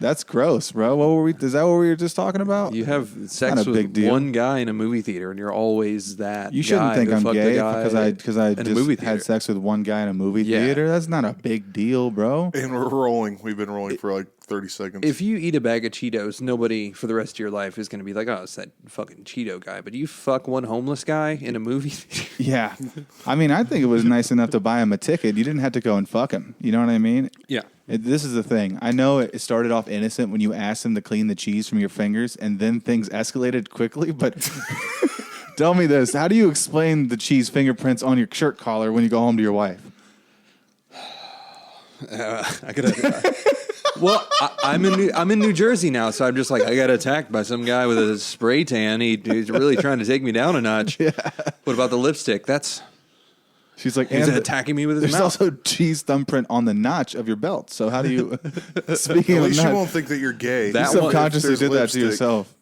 That's gross, bro. What were we? Is that what we were just talking about? You have sex with one guy in a movie theater, and you're always that. You shouldn't think I'm gay because I just had sex with one guy in a movie theater. That's not a big deal, bro. And we're rolling. We've been rolling for like 30 seconds. If you eat a bag of Cheetos, nobody for the rest of your life is going to be like, "Oh, it's that fucking Cheeto guy." But you fuck one homeless guy in a movie theater. Yeah, I mean, I think it was nice enough to buy him a ticket. You didn't have to go and fuck him. You know what I mean? Yeah. This is the thing. I know it started off innocent when you asked him to clean the cheese from your fingers, and then things escalated quickly. But tell me this: how do you explain the cheese fingerprints on your shirt collar when you go home to your wife? I gotta. Well, I'm in New Jersey now, so I'm just like I got attacked by some guy with a spray tan. He's really trying to take me down a notch. Yeah. What about the lipstick? She's like, he's attacking me with his mouth. There's also cheese thumbprint on the notch of your belt. So how do you? Speaking At of least notch, you won't think that you're gay. You subconsciously did that to yourself.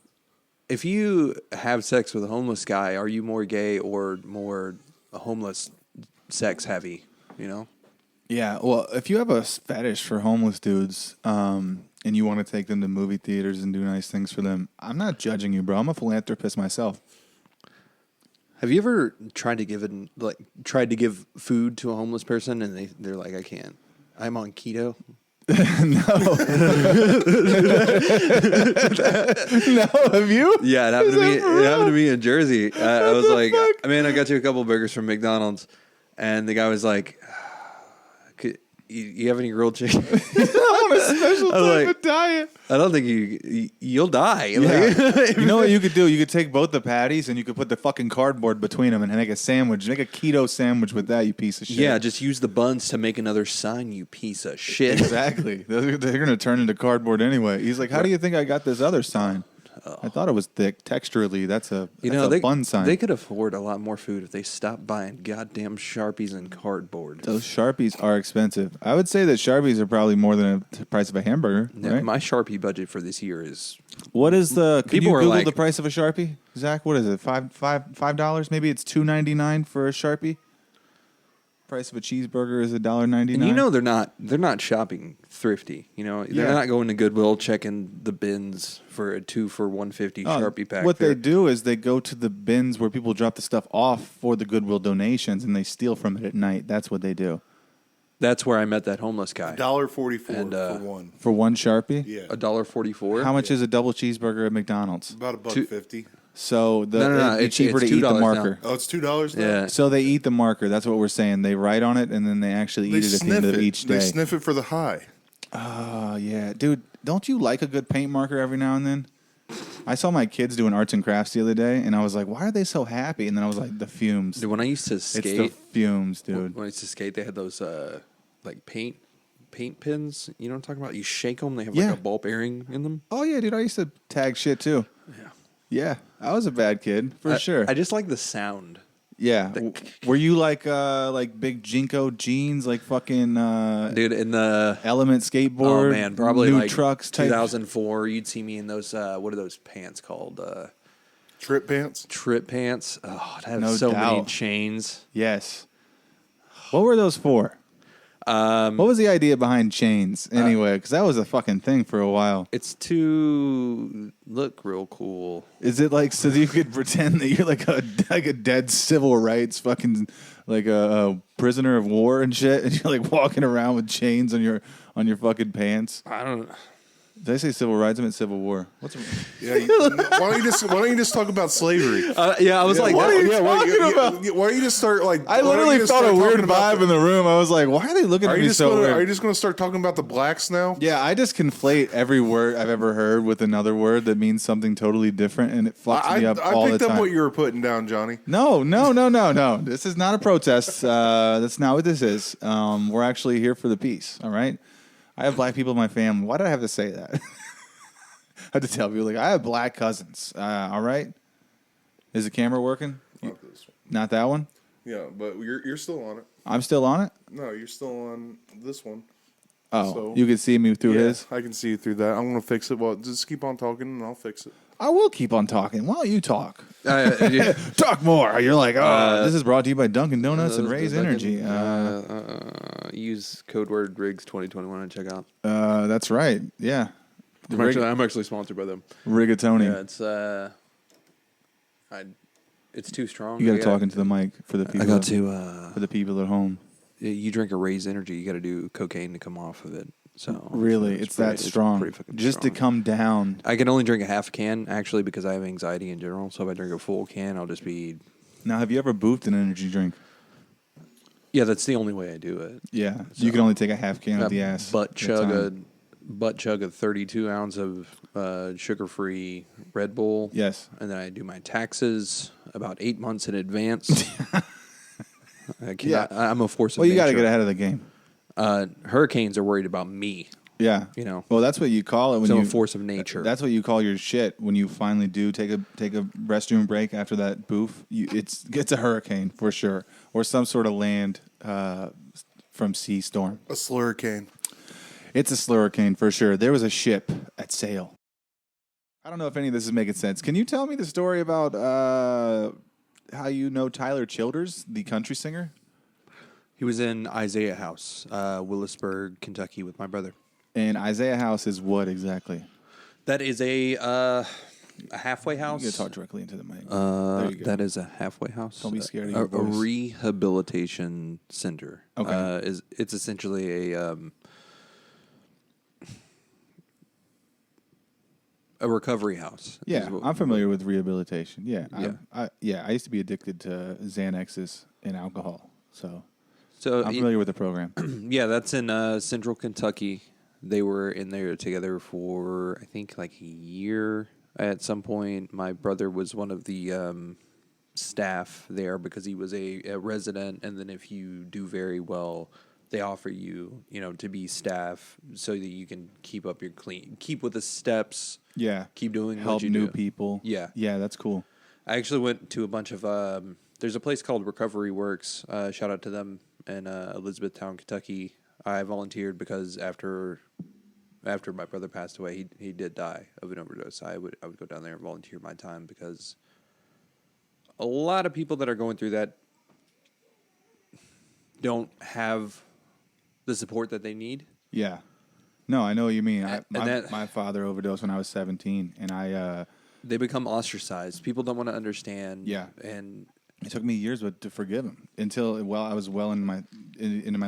If you have sex with a homeless guy, are you more gay or more homeless sex heavy? You know. Yeah, well, if you have a fetish for homeless dudes and you want to take them to movie theaters and do nice things for them, I'm not judging you, bro. I'm a philanthropist myself. Have you ever tried to give food to a homeless person and they're like, I can't. I'm on keto. No. No, have you? Yeah, it happened to me. It happened to me in Jersey. I was like, man, I got you a couple burgers from McDonald's, and the guy was like, you have any grilled chicken? I'm on a special type of diet. I don't think you'll die. Yeah. You know what you could do? You could take both the patties and you could put the fucking cardboard between them and make a sandwich. Make a keto sandwich with that, you piece of shit. Yeah, just use the buns to make another sign, you piece of shit. Exactly. They're going to turn into cardboard anyway. He's like, how do you think I got this other sign? I thought it was thick. Texturally, that's a fun sign. They could afford a lot more food if they stopped buying goddamn Sharpies and cardboard. Those Sharpies are expensive. I would say that Sharpies are probably more than the price of a hamburger. Yeah, right? My Sharpie budget for this year is... What is the... Can you Google like, the price of a Sharpie? Zach, what is it? $5? Maybe it's $2.99 for a Sharpie? Price of a cheeseburger is $1.99. And you know they're not shopping thrifty. You know they're not going to Goodwill checking the bins for a 2 for $1.50 Sharpie pack. What they do is they go to the bins where people drop the stuff off for the Goodwill donations, and they steal from it at night. That's what they do. That's where I met that homeless guy. $1.44 for one. For one Sharpie? Yeah. $1.44. How much is a double cheeseburger at McDonald's? About $1.50. So it's cheaper to eat the marker. Now. Oh, it's $2 now? Yeah. So they eat the marker. That's what we're saying. They write on it, and then they actually eat it at the end of each day. They sniff it for the high. Oh, yeah. Dude, don't you like a good paint marker every now and then? I saw my kids doing arts and crafts the other day, and I was like, why are they so happy? And then I was like, the fumes. Dude, when I used to skate... It's the fumes, dude. When I used to skate, they had those paint pins. You know what I'm talking about? You shake them, they have like a ball bearing in them. Oh, yeah, dude. I used to tag shit, too. Yeah. Yeah, I was a bad kid for sure. I just like the sound. Yeah, were you like big Jinko jeans, like fucking dude in the Element skateboard? Oh man, probably new like trucks. 2004. You'd see me in those. What are those pants called? Trip pants. Trip pants. Oh, it has many chains. Yes. What were those for? What was the idea behind chains anyway? Because that was a fucking thing for a while. It's to look real cool. Is it like so that you could pretend that you're like a dead civil rights fucking like a prisoner of war and shit, and you're like walking around with chains on your fucking pants? I don't know. Did I say civil rights? I meant civil war. Why don't you just talk about slavery? I was like, what are you talking about? Why don't you just start like? I literally felt a weird vibe in the room. I was like, why are they looking at me so weird? Are you just going to start talking about the blacks now? Yeah, I just conflate every word I've ever heard with another word that means something totally different, and it fucks me up all the time. I picked up what you were putting down, Johnny. No. This is not a protest. That's not what this is. We're actually here for the peace. All right. I have black people in my family. Why did I have to say that? I had to tell people, like, I have black cousins. All right? Is the camera working? Not this one. Not that one? Yeah, but you're still on it. I'm still on it? No, you're still on this one. Oh, so, you can see me through his? I can see you through that. I'm going to fix it. Well, just keep on talking, and I'll fix it. I will keep on talking. Why don't you talk? Talk more. You're like, this is brought to you by Dunkin' Donuts and Raise Energy. Use code word Riggs 2021 and check out. That's right. Yeah. I'm actually sponsored by them. Rigatoni. Yeah, it's too strong. You got to talk into the mic for the people. For the people at home. You drink a Raise Energy, you got to do cocaine to come off of it. So really, it's that strong. Pretty fucking just strong. To come down. I can only drink a half can actually because I have anxiety in general. So if I drink a full can, I'll just be. Now, have you ever boofed an energy drink? Yeah, that's the only way I do it. Yeah, so you can only take a half can of the ass. Butt chug a 32 ounce of sugar-free Red Bull. Yes, and then I do my taxes about 8 months in advance. I'm a force of nature. Well, you got to get ahead of the game. Hurricanes are worried about me. Yeah, Well, that's what you call it when a force of nature. That's what you call your shit when you finally do take a restroom break after that boof. It's a hurricane for sure, or some sort of land from sea storm. A slurricane. It's a slurricane for sure. There was a ship at sail. I don't know if any of this is making sense. Can you tell me the story about how you know Tyler Childers, the country singer? He was in Isaiah House, Willisburg, Kentucky, with my brother. And Isaiah House is what exactly? That is a halfway house. You can talk directly into the mic. There you go. That is a halfway house. Don't be scared of your voice. A rehabilitation center. Okay. It's essentially a recovery house. Yeah, I'm familiar with rehabilitation. Yeah, Yeah. I used to be addicted to Xanaxes and alcohol, so I'm So familiar with the program. yeah, that's in Central Kentucky. They were in there together for I think like a year. At some point, my brother was one of the staff there because he was a resident, and then if you do very well, they offer you, to be staff so that you can keep with the steps. Yeah, Keep doing help what you new do. people. Yeah. That's cool. I actually went to a bunch of. There's a place called Recovery Works. Shout out to them in Elizabethtown, Kentucky. I volunteered because after my brother passed away, he did die of an overdose. I would go down there and volunteer my time because a lot of people that are going through that don't have the support that they need. Yeah. No, I know what you mean. My father overdosed when I was 17, and they become ostracized. People don't want to understand. Yeah. And it took me years to forgive him until I was well into my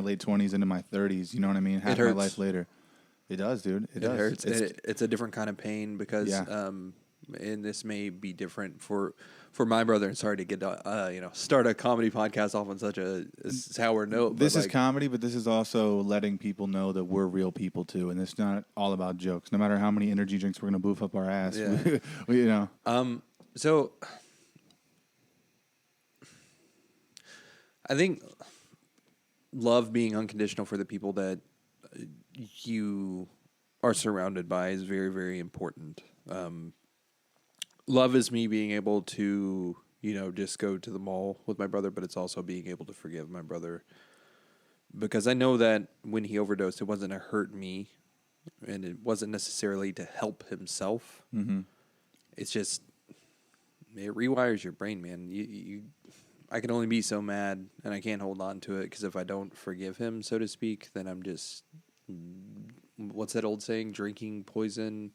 late 20s, into my 30s. You know what I mean? Half my life later. It does, dude. It does. Hurts. It's a different kind of pain because, and this may be different for my brother. And sorry to get start a comedy podcast off on such a sour note. This is comedy, but this is also letting people know that we're real people too, and it's not all about jokes. No matter how many energy drinks we're gonna boof up our ass, yeah. So I think love being unconditional for the people that you are surrounded by is very, very important. Love is me being able to, just go to the mall with my brother, but it's also being able to forgive my brother. Because I know that when he overdosed, it wasn't to hurt me, and it wasn't necessarily to help himself. Mm-hmm. It's just, it rewires your brain, man. I can only be so mad, and I can't hold on to it, because if I don't forgive him, so to speak, then I'm just, what's that old saying? Drinking poison,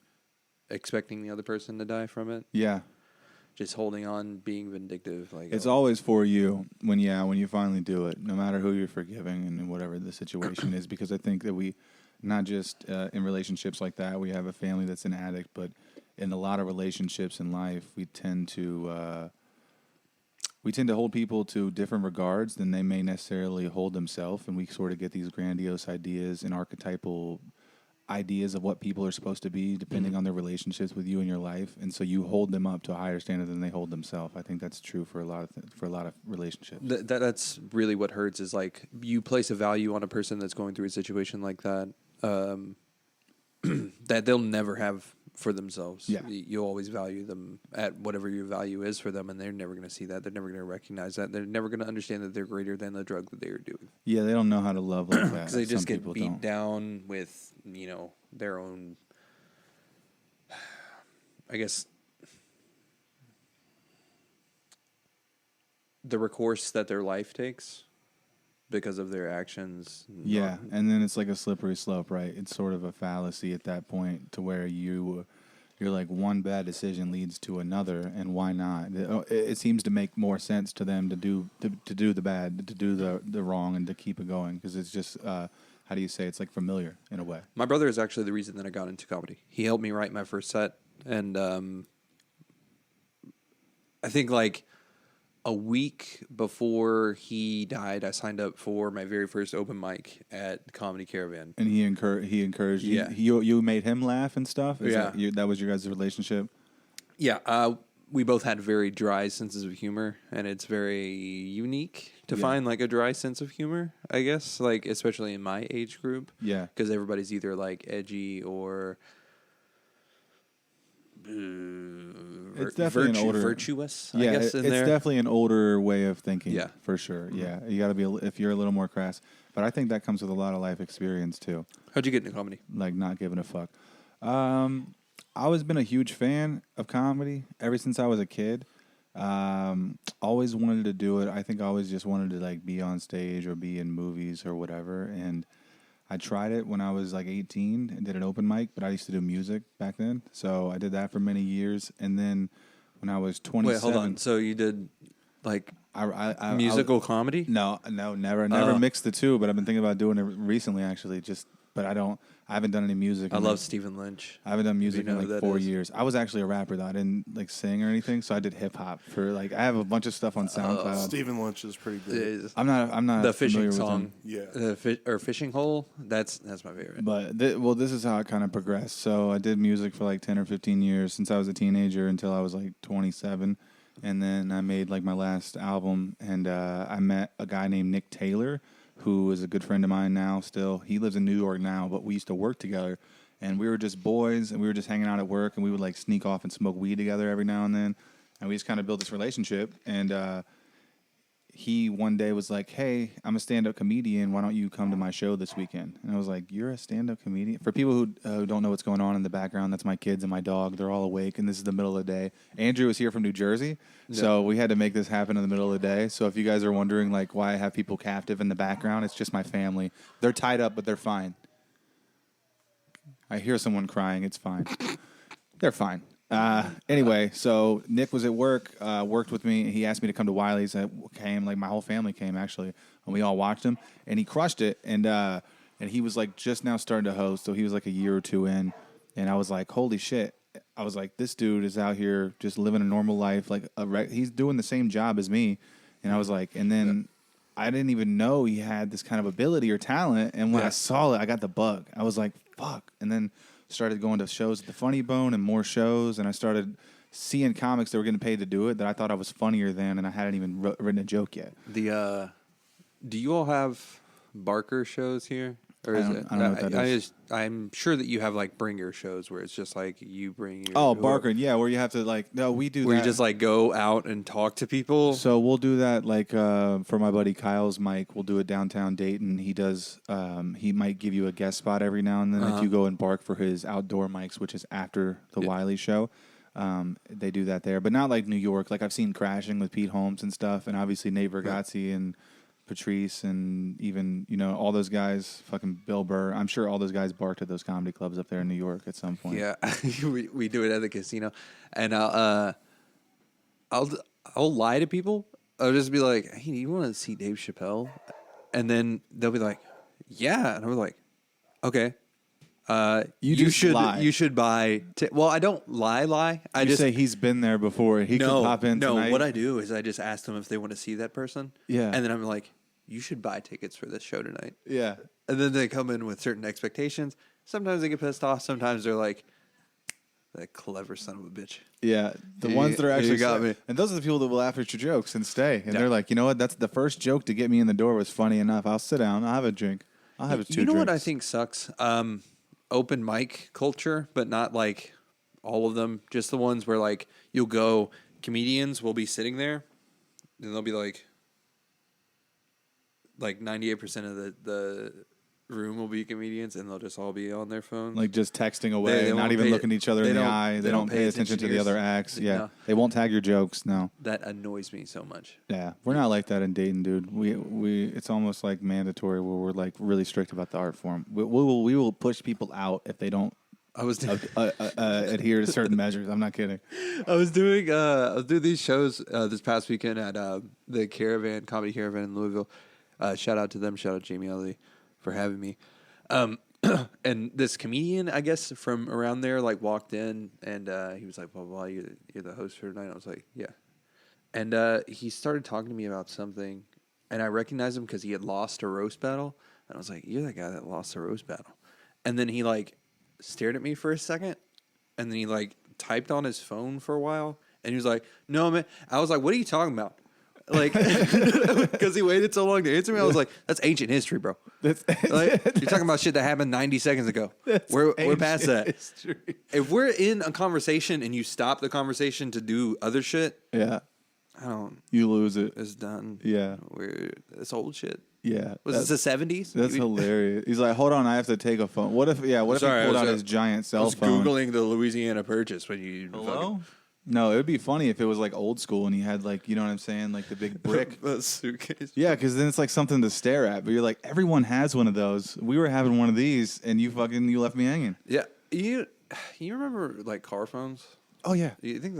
expecting the other person to die from it. Yeah. Just holding on, being vindictive. It's always for you when you finally do it, no matter who you're forgiving and whatever the situation is, because I think that we, not just in relationships like that, we have a family that's an addict, but in a lot of relationships in life, we tend to hold people to different regards than they may necessarily hold themselves, and we sort of get these grandiose ideas and archetypal ideas of what people are supposed to be depending on their relationships with you in your life, and so you hold them up to a higher standard than they hold themselves. I think that's true for a lot of relationships. That's really what hurts, is like you place a value on a person that's going through a situation like that that they'll never have for themselves. Yeah. You'll always value them at whatever your value is for them, and they're never going to see that. They're never going to recognize that. They're never going to understand that they're greater than the drug that they are doing. Yeah, they don't know how to love like that. Because they just Some get people beat don't. down with, their own, I guess, the recourse that their life takes. because of their actions. Yeah, and then it's like a slippery slope, right? It's sort of a fallacy at that point to where you're like one bad decision leads to another, and why not? It seems to make more sense to them to do the bad, to do the wrong, and to keep it going because it's just how do you say it's like familiar in a way. My brother is actually the reason that I got into comedy. He helped me write my first set, and I think like a week before he died, I signed up for my very first open mic at Comedy Caravan. And he encouraged you. Yeah. You made him laugh and stuff. Yeah. That was your guys' relationship. Yeah, we both had very dry senses of humor, and it's very unique to find like a dry sense of humor, I guess, like especially in my age group. Yeah, because everybody's either like edgy or it's definitely an older, virtuous. Yeah, I guess it's definitely an older way of thinking. Yeah, for sure. Yeah, you got to be if you're a little more crass, but I think that comes with a lot of life experience too. How'd you get into comedy? Like not giving a fuck. I always been a huge fan of comedy ever since I was a kid. Always wanted to do it. I think I always just wanted to like be on stage or be in movies or whatever. And I tried it when I was like 18 and did an open mic, but I used to do music back then. So I did that for many years. And then when I was 27... Wait, hold on. So you did like I musical comedy? No, never mixed the two, but I've been thinking about doing it recently actually, but I haven't done any music. I love Stephen Lynch. I haven't done music in like 4 years. I was actually a rapper though. I didn't like sing or anything, so I did hip hop for like I have a bunch of stuff on SoundCloud. Stephen Lynch is pretty good. I'm not the fishing song. Yeah. Or fishing hole. That's my favorite. But this is how it kind of progressed. So I did music for like 10 or 15 years since I was a teenager until I was like 27. And then I made like my last album, and I met a guy named Nick Taylor, who is a good friend of mine now still. He lives in New York now, but we used to work together. And we were just boys, and we were just hanging out at work, and we would like sneak off and smoke weed together every now and then. And we just kind of built this relationship. And he one day was like, "Hey, I'm a stand-up comedian. Why don't you come to my show this weekend?" And I was like, "You're a stand-up comedian?" For people who don't know what's going on in the background, that's my kids and my dog. They're all awake, and this is the middle of the day. Andrew is here from New Jersey, so we had to make this happen in the middle of the day. So if you guys are wondering like why I have people captive in the background, it's just my family. They're tied up, but they're fine. I hear someone crying. It's fine. They're fine. Anyway, so Nick was at work, worked with me. He asked me to come to Wiley's. I came, like my whole family came actually, and we all watched him, and he crushed it. And he was like just now starting to host, so he was like a year or two in, and I was like, holy shit! I was like, this dude is out here just living a normal life, like he's doing the same job as me, and I was like, and then I didn't even know he had this kind of ability or talent, and when I saw it, I got the bug. I was like, fuck, and then started going to shows at the Funny Bone and more shows, and I started seeing comics that were getting paid to do it that I thought I was funnier than, and I hadn't even written a joke yet. Do you all have Barker shows here? Or is it? I don't know what that is. I'm sure that you have like bring your shows where it's just like you bring your... Oh, Barker, yeah, where you have to like... No, we do where that. you just like go out and talk to people? So we'll do that like for my buddy Kyle's mic. We'll do it downtown Dayton. He does... he might give you a guest spot every now and then if you go and bark for his outdoor mics, which is after the Wiley show. They do that there. But not like New York. Like I've seen Crashing with Pete Holmes and stuff, and obviously Nate Bargatze and Patrice and even, all those guys, fucking Bill Burr. I'm sure all those guys barked at those comedy clubs up there in New York at some point. Yeah, we do it at the casino, and I'll lie to people. I'll just be like, "Hey, do you want to see Dave Chappelle?" And then they'll be like, "Yeah," and I'm like, "Okay." You should lie. You should buy. Well, I don't lie. I just say he's been there before. He could pop in tonight. No, what I do is I just ask them if they want to see that person. Yeah. And then I'm like, you should buy tickets for this show tonight. Yeah. And then they come in with certain expectations. Sometimes they get pissed off. Sometimes they're like, that clever son of a bitch. Yeah. The ones that are actually got me. And those are the people that will laugh at your jokes and stay. And they're like, you know what? That's the first joke to get me in the door was funny enough. I'll sit down. I'll have a drink. I'll have 2 drinks. You know what I think sucks? Open mic culture, but not like all of them. Just the ones where like you'll go, comedians will be sitting there, and they'll be like 98% of room will be comedians, and they'll just all be on their phones. Like just texting away, They not won't even pay- looking each other they in the don't- eye. They don't pay attention to the other acts. Yeah, No. they won't tag your jokes. No. That annoys me so much. Yeah, we're not like that in Dayton, dude. We it's almost like mandatory where we're like really strict about the art form. We will push people out if they don't I was adhere to certain measures. I'm not kidding. I was doing these shows this past weekend at the Comedy Caravan in Louisville. Shout out to them. Shout out Jamie Ellie for having me. And this comedian, I guess, from around there, like walked in and he was like, "Blah blah, you're the host for tonight." I was like, "Yeah." And he started talking to me about something, and I recognized him because he had lost a roast battle. And I was like, "You're that guy that lost a roast battle." And then he like stared at me for a second, and then he like typed on his phone for a while, and he was like, "No, man." I was like, "What are you talking about?" Like, because he waited so long to answer me. I was like, "That's ancient history, bro. Like, you're talking about shit that happened 90 seconds ago. We're past that. History. If we're in a conversation and you stop the conversation to do other shit, Yeah, I don't. you lose it. It's done. Yeah. It's old shit. Yeah, Was this the 70s? That's hilarious. He's like, hold on, I have to take a phone. What if? Yeah, what Sorry, if he pulled I out was, his giant I cell was phone? Googling the Louisiana Purchase when you. Hello? No, it would be funny if it was like old school and he had like, you know what I'm saying, like the big brick. The suitcase. Yeah, because then it's like something to stare at. But you're like, everyone has one of those. We were having one of these, and you left me hanging. Yeah. You remember like car phones? Oh yeah. You think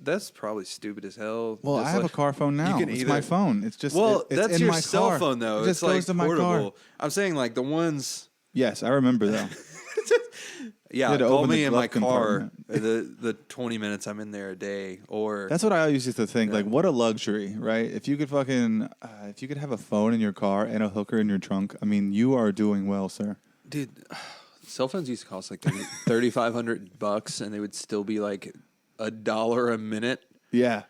that's probably stupid as hell. Well, Just I have like- a car phone now. you can It's either- my phone. It's just Well, it's that's in your my cell car. phone though. It It's just goes like to my portable. car. I'm saying like the ones. Yes, I remember though. Yeah, You had to call open the me in my glove car. compartment. The 20 minutes I'm in there a day, or That's what I always used to think. Like, what a luxury, right? If you could if you could have a phone in your car and a hooker in your trunk, I mean, you are doing well, sir. dude, cell phones used to cost like $3,500, and they would still be like $1 a minute, Yeah.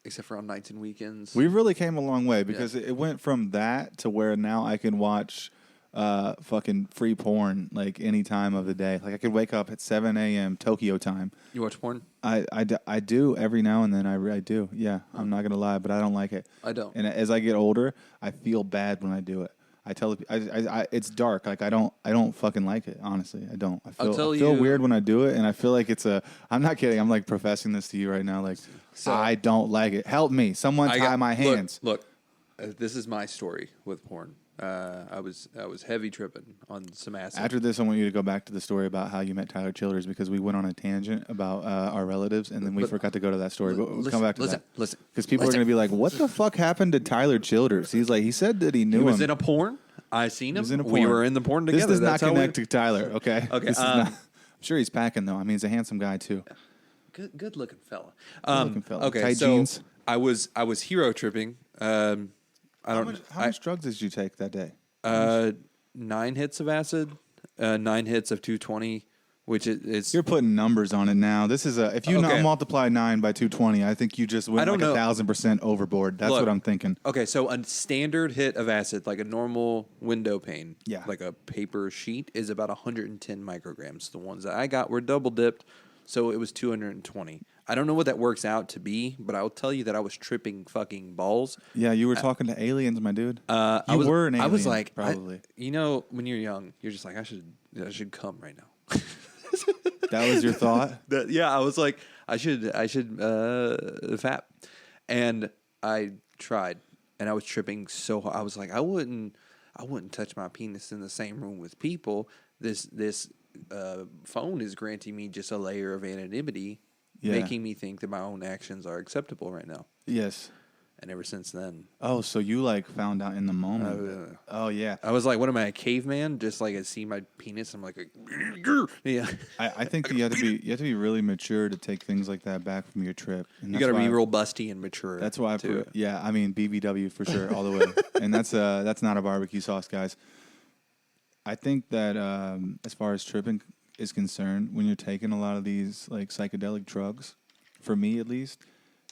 except for on nights and weekends. We really came a long way because it went from that to where now I can watch fucking free porn like any time of the day. Like I could wake up at 7 a.m. Tokyo time. You watch porn? I do every now and then. I do. Yeah, I'm not gonna lie, but I don't like it. I don't. And as I get older, I feel bad when I do it. I tell it's dark. Like I don't fucking like it. Honestly, I don't. I feel weird when I do it, and I feel like I'm not kidding. I'm like professing this to you right now. Like I don't like it. Help me, someone tie my hands. Look, this is my story with porn. I was heavy tripping on some acid. After this, I want you to go back to the story about how you met Tyler Childers because we went on a tangent about our relatives, and then we forgot to go to that story. But we'll come back to that. Listen, because people are going to be like, "What the fuck happened to Tyler Childers?" He said that he knew he was him. in a porn. I seen him. He was in a We porn. were in the porn together. This does That's not how connect to Tyler. Okay. Okay, This is not, I'm sure he's packing though. I mean, he's a handsome guy too. Good looking fella. Good-looking fella. Okay, Tight so jeans. I was hero tripping. I don't. How much drugs did you take that day? 9 hits of acid, 9 hits of 220, which is You're putting numbers on it now. This is if you Okay. multiply 9 by 220, I think you just went I don't like know. 1,000% overboard. That's Look, what I'm thinking. okay. So a standard hit of acid, like a normal window pane, Yeah. like a paper sheet, is about 110 micrograms. The ones that I got were double dipped, so it was 220. I don't know what that works out to be, but I'll tell you that I was tripping fucking balls. Yeah, you were talking to aliens, my dude. I You was, were an I was alien, like, probably. when you're young, you're just like, I should come right now. That was your thought? I was like, I should fap, and I tried, and I was tripping so hard. I was like, I wouldn't touch my penis in the same room with people. This phone is granting me just a layer of anonymity, making me think that my own actions are acceptable right now. Yes. And ever since then, Oh, so you like found out in the moment. Oh, yeah. I was like, what am I, a caveman? Just like I see my penis, I'm like, yeah. I think you have to be really mature to take things like that back from your trip. And You that's got to be why- real busty and mature. That's why too. I mean BBW for sure all the way. And that's not a barbecue sauce, guys. I think that as far as tripping is concerned, when you're taking a lot of these like psychedelic drugs, for me at least,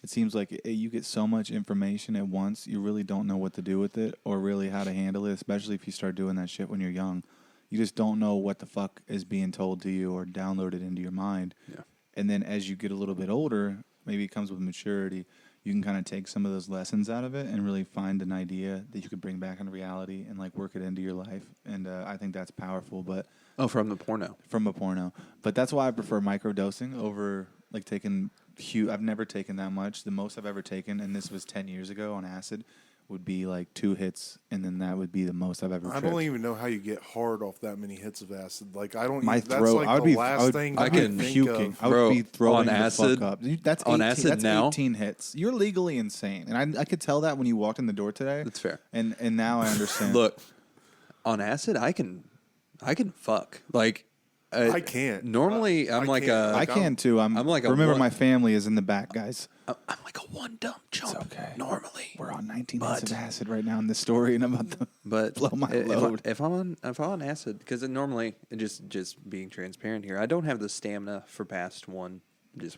it seems like you get so much information at once, you really don't know what to do with it or really how to handle it, especially if you start doing that shit when you're young. You just don't know what the fuck is being told to you or downloaded into your mind. Yeah. And then as you get a little bit older, maybe it comes with maturity, you can kind of take some of those lessons out of it and really find an idea that you could bring back into reality and like work it into your life. And I think that's powerful. But from the porno. From a porno. But that's why I prefer microdosing over like taking I've never taken that much. The most I've ever taken, and this was 10 years ago on acid, would be like 2 hits, and then that would be the most I've ever tripped. I don't even know how you get hard off that many hits of acid. Like I don't. My that's throat. like I would the be. last thing I I can can think puking. of. I would Bro, be throwing on the acid- fuck up. That's on 18, acid that's now? 18 hits. You're legally insane, and I could tell that when you walked in the door today. That's fair. And now I understand. Look, on acid, I can fuck. Like, I can't. Normally, I'm I like can't. a. I can too. I'm like a remember one- my family is in the back, guys. I'm like a one dump chump. okay. Normally, We're on 19 hits of acid right now in this story, and I'm about to but blow my load. if I'm on acid, because normally, just being transparent here, I don't have the stamina for past one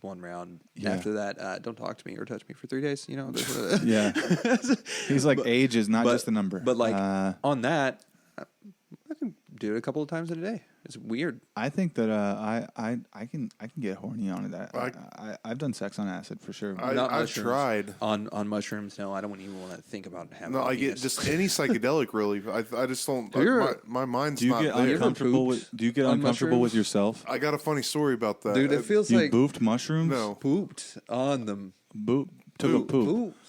round. Yeah. After that, don't talk to me or touch me for 3 days. You know. Yeah. He's like, age is not but- just a number. But like on that, I can do it a couple of times in a day. It's weird. I think that I can get horny on that. I've done sex on acid for sure. I've mushrooms. tried. On mushrooms. No, I don't even want to think about having. No, I get penis. just any psychedelic. Really, I just don't. You're- my mind's do you not get there. uncomfortable pooped with? Do you get on uncomfortable with mushrooms? yourself? I got a funny story about that. Dude, it feels You like boofed mushrooms? No. pooped on them. Took a poop.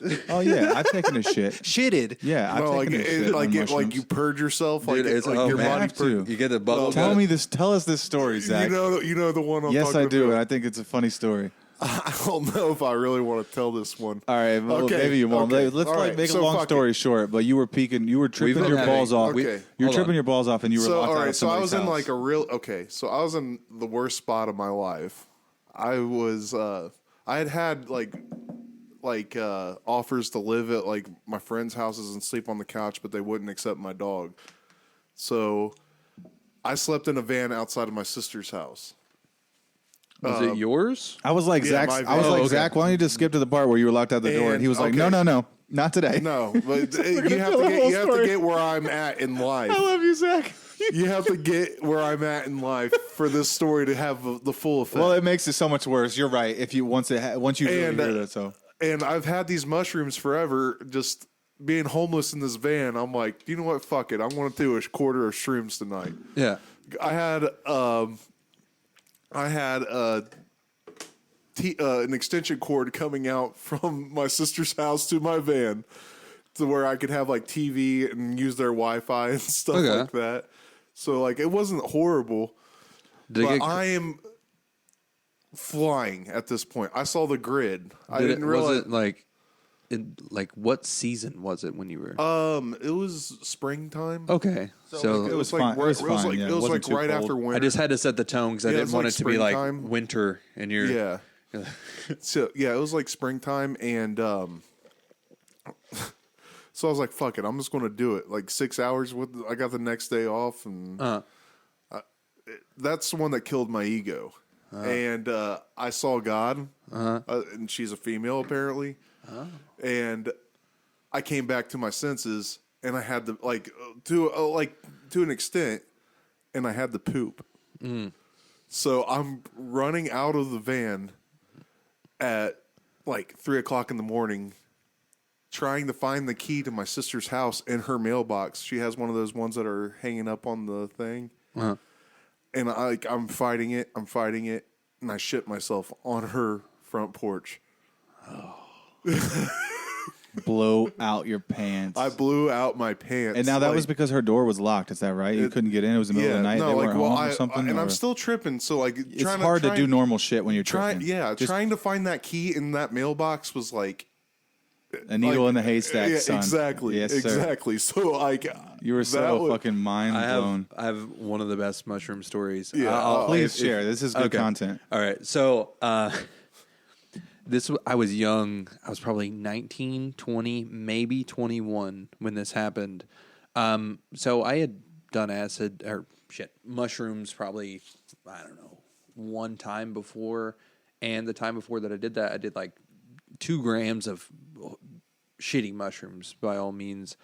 Pooped. Oh yeah, I've taken a shit. Shitted. Yeah, I've No, like taken a shit. it, like on it, like mushrooms. you purge yourself, like, Dude, it's- like oh, your man. body. Have to. You get the bubble. Tell gut. me this. Tell us this story, Zach. You know the one I'm Yes, talking I do, about. and I think it's a funny story. I don't know if I really want to tell this one. All right, well, Okay, maybe you won't. okay, Let's all like right, make a so long fuck story short. But you were peeking. You were tripping been your having- balls off. Okay. You were Hold tripping on. your balls off, and you were So locked all out right, of so I somebody's was in house. like a real okay. So I was in the worst spot of my life. I was I had offers to live at like my friends' houses and sleep on the couch, but they wouldn't accept my dog. So I slept in a van outside of my sister's house. Was it yours? I was like, Yeah, Zach. my I was van. like, Oh, okay. Zach, why don't you just skip to the part where you were locked out the door? And he was like, okay. no, not today. No, but you have tell the to whole you have story. to get where I'm at in life. I love you, Zach. You have to get where I'm at in life for this story to have the full effect. Well, it makes it so much worse. You're right. If you once you really And, hear that, so And I've had these mushrooms forever. Just being homeless in this van, I'm like, you know what? Fuck it. I'm going to do a quarter of shrooms tonight. Yeah. I had an extension cord coming out from my sister's house to my van, to where I could have like TV and use their Wi-Fi and stuff Okay. like that. So like it wasn't horrible, Did but it get, I am flying at this point. I saw the grid. I did didn't it, realize. was it like what season was it when you were? It was springtime. okay. So, it was like fine. right, It was fine, yeah. It wasn't like too right cold. after winter. I just had to set the tone because I Yeah, didn't it's want like it to be like springtime. winter and you're Yeah. So yeah, it was like springtime, and so I was like, "Fuck it, I'm just going to do it." Like 6 hours with, I got the next day off, and that's the one that killed my ego. And I saw God, and she's a female apparently, and I came back to my senses, and I had to to an extent, and I had to poop. So I'm running out of the van at like 3:00 in the morning, trying to find the key to my sister's house in her mailbox. She has one of those ones that are hanging up on the thing. And I'm fighting it, and I shit myself on her front porch. blow out your pants. I blew out my pants. and now that like, was because her door was locked. Is that right? You couldn't get in. It was the middle of the night. No, They like, weren't well, home or something. and or- I'm still tripping. So like, It's hard to do normal shit when you're tripping. Trying to find that key in that mailbox was like a needle like, in the haystack. Yeah, son. exactly. Yes, sir. Exactly. So like, You were that so was- fucking mind blown. I have one of the best mushroom stories. Yeah, Please share. This is good okay. content. All right. So I was young. I was probably 19, 20, maybe 21 when this happened. So I had done mushrooms probably, I don't know, one time before. And the time before that I did that, I did like 2 grams of shitty mushrooms by all means.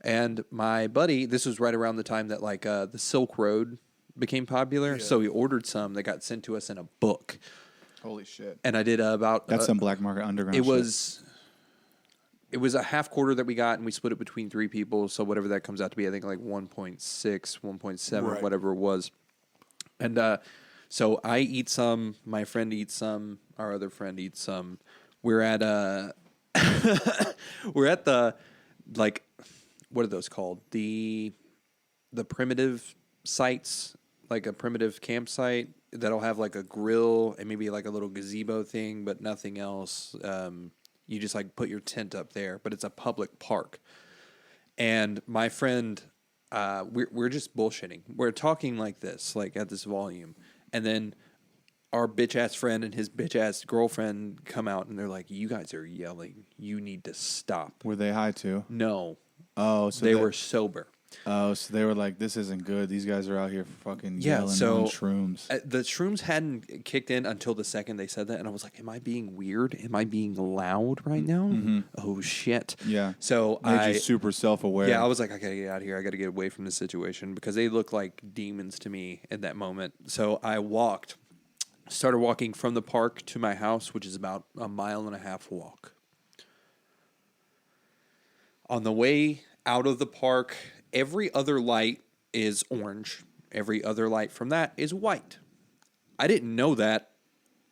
And my buddy, this was right around the time that like the Silk Road became popular. So he ordered some that got sent to us in a book. Holy shit. And I did about That's some black market underground it shit. was it was a half quarter that we got, and we split it between 3 people. So whatever that comes out to be, I think like 1.6, 1.7, Right. whatever it was. And so I eat some, my friend eats some, our other friend eats some. We're at we're at the, like, what are those called? The primitive sites, like a primitive campsite that'll have like a grill and maybe like a little gazebo thing, but nothing else. You just like put your tent up there, but it's a public park. And my friend, we're just bullshitting. We're talking like this, like at this volume. And then our bitch-ass friend and his bitch-ass girlfriend come out, and they're like, you guys are yelling. You need to stop. Were they high too? No. Oh, so they were sober. Oh, so they were like, this isn't good. These guys are out here fucking Yeah, yelling so on shrooms. The shrooms hadn't kicked in until the second they said that, and I was like, am I being weird? Am I being loud right now? Mm-hmm. Oh, shit. Yeah. So Made you super self-aware. Yeah, I was like, I gotta get out of here. I gotta get away from this situation because they look like demons to me at that moment. So I started walking from the park to my house, which is about a 1.5 mile walk. On the way out of the park, every other light is orange. Every other light from that is white. I didn't know that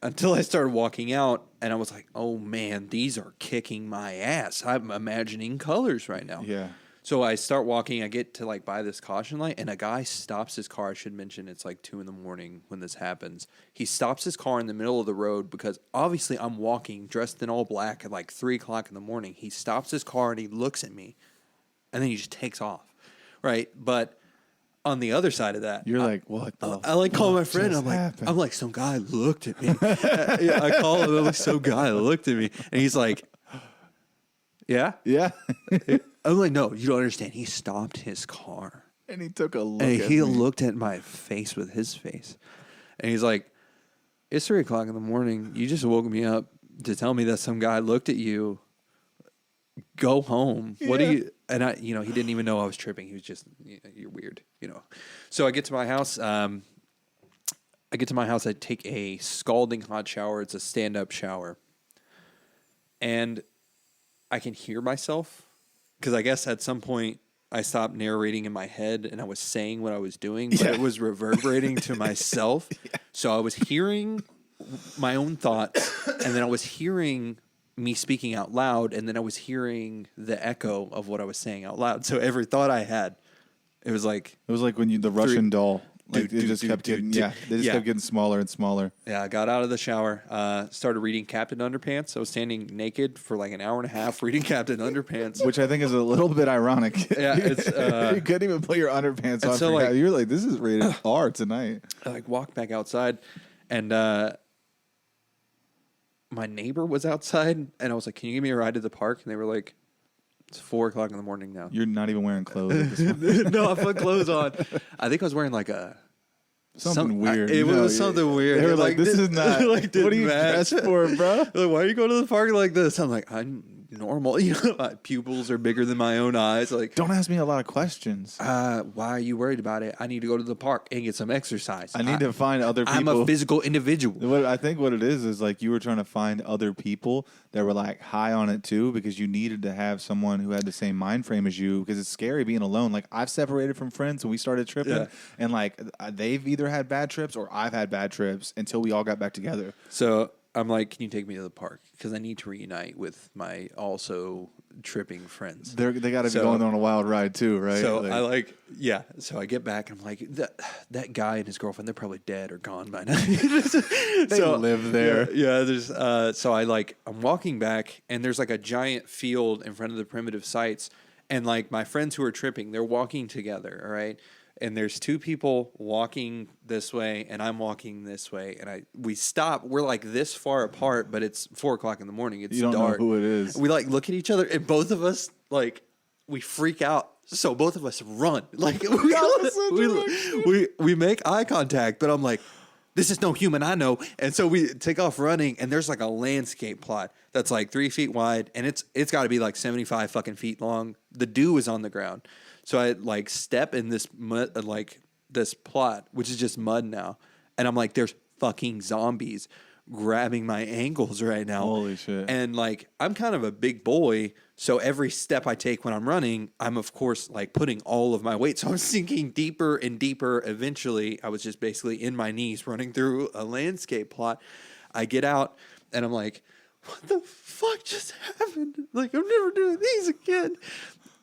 until I started walking out, and I was like, oh, man, these are kicking my ass. I'm imagining colors right now. Yeah. So I start walking. I get to like by this caution light, and a guy stops his car. I should mention it's like 2 a.m. when this happens. He stops his car in the middle of the road because obviously I'm walking dressed in all black at like 3:00 in the morning. He stops his car and he looks at me, and then he just takes off. Right, but on the other side of that, You're like, what the I like call my friend. happened? I'm like, some guy looked at me. Yeah, I call him. I'm like, some guy looked at me, and he's like, yeah. Yeah. I'm like, no, you don't understand. He stopped his car, And he took a look and at he me. looked at my face with his face, and he's like, it's 3:00 in the morning. You just woke me up to tell me that some guy looked at you. Go home. What do you? And I, he didn't even know I was tripping. He was just, you're weird, So I get to my house. I take a scalding hot shower. It's a stand-up shower, and I can hear myself because I guess at some point I stopped narrating in my head and I was saying what I was doing, but it was reverberating to myself. Yeah. So I was hearing my own thoughts, and then I was hearing me speaking out loud, and then I was hearing the echo of what I was saying out loud. So every thought I had, it was like when the Russian doll. Like they just kept getting kept getting smaller and smaller. Yeah, I got out of the shower, started reading Captain Underpants. I was standing naked for like an hour and a half reading Captain Underpants. Which I think is a little bit ironic. Yeah, it's you couldn't even put your underpants on. So you're like, this is rated R tonight. I like walked back outside, and my neighbor was outside, and I was like, can you give me a ride to the park? And they were like, it's 4:00 in the morning now. You're not even wearing clothes at this point. No, I put clothes on. I think I was wearing like something weird. It was something weird. They were like, this is not. What are you dressed for, bro? Like, why are you going to the park like this? I'm like, I'm normal. My pupils are bigger than my own eyes. Like, don't ask me a lot of questions. Why are you worried about it? I need to go to the park and get some exercise. I need to find other people. I'm a physical individual. I think what it is like you were trying to find other people that were like high on it too, because you needed to have someone who had the same mind frame as you, because it's scary being alone. Like I've separated from friends and we started tripping, and like they've either had bad trips or I've had bad trips until we all got back together. So I'm like, can you take me to the park? Because I need to reunite with my also tripping friends. They got to be going on a wild ride too, right? So So I get back and I'm like, that guy and his girlfriend, they're probably dead or gone by now. They live there. Yeah. There's so I'm walking back, and there's like a giant field in front of the primitive sites, and like my friends who are tripping, they're walking together. All right. And there's 2 people walking this way, and I'm walking this way, and we stop. We're like this far apart, but it's 4:00 in the morning. It's you don't dark. know who it is. We like look at each other, and both of us like we freak out. So both of us run. Like we make eye contact, but I'm like, this is no human I know. And so we take off running, and there's like a landscape plot that's like 3 feet wide, and it's got to be like 75 fucking feet long. The dew is on the ground. So I like step in this mud, like this plot, which is just mud now. And I'm like, there's fucking zombies grabbing my ankles right now. Holy shit. And like, I'm kind of a big boy. So every step I take when I'm running, I'm of course like putting all of my weight. So I'm sinking deeper and deeper. Eventually, I was just basically in my knees running through a landscape plot. I get out and I'm like, what the fuck just happened? Like, I'm never doing these again.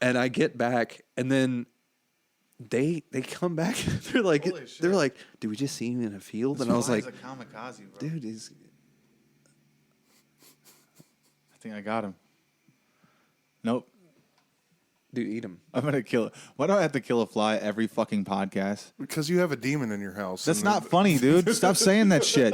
And I get back and then they come back. They're like, did we just see him in a field? And I was like, a kamikaze, bro. dude, he's... I think I got him. Nope. Dude, eat him. I'm going to kill it. Why do I have to kill a fly every fucking podcast? Because you have a demon in your house. That's not funny, dude. Stop saying that shit.